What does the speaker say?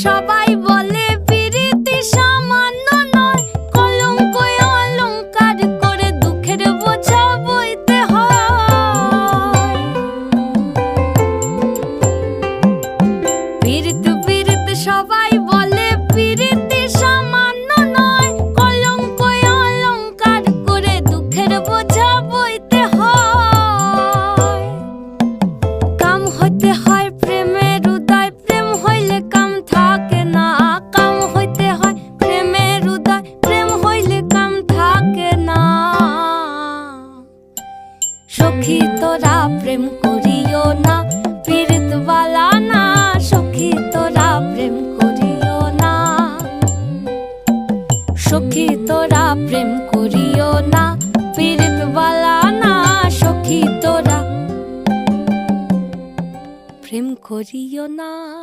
সবাই বলে পিরিতি সামান্য নয়, কলঙ্ক অলংকার করে দুঃখের বোঝা বইতে হয়। পিরিত পিরিত সবাই বলে পিরিতি সামান্য নয়, কলঙ্ক অলংকার করে দুঃখের বোঝা বইতে হয়। কাম হইতে হয় প্রেমের উদয়, প্রেম হইলে কাম থাকে না। কাম হইতে হয় প্রেমের উদয়, প্রেম হইলে কাম থাকে না। সখী তোরা প্রেম করিও না, পীড়িত বালা না। সখী তোরা প্রেম করিও না, সখী তোরা প্রেম করিও না, পীড়িত বালা না। সখী তোরা প্রেম করিও না।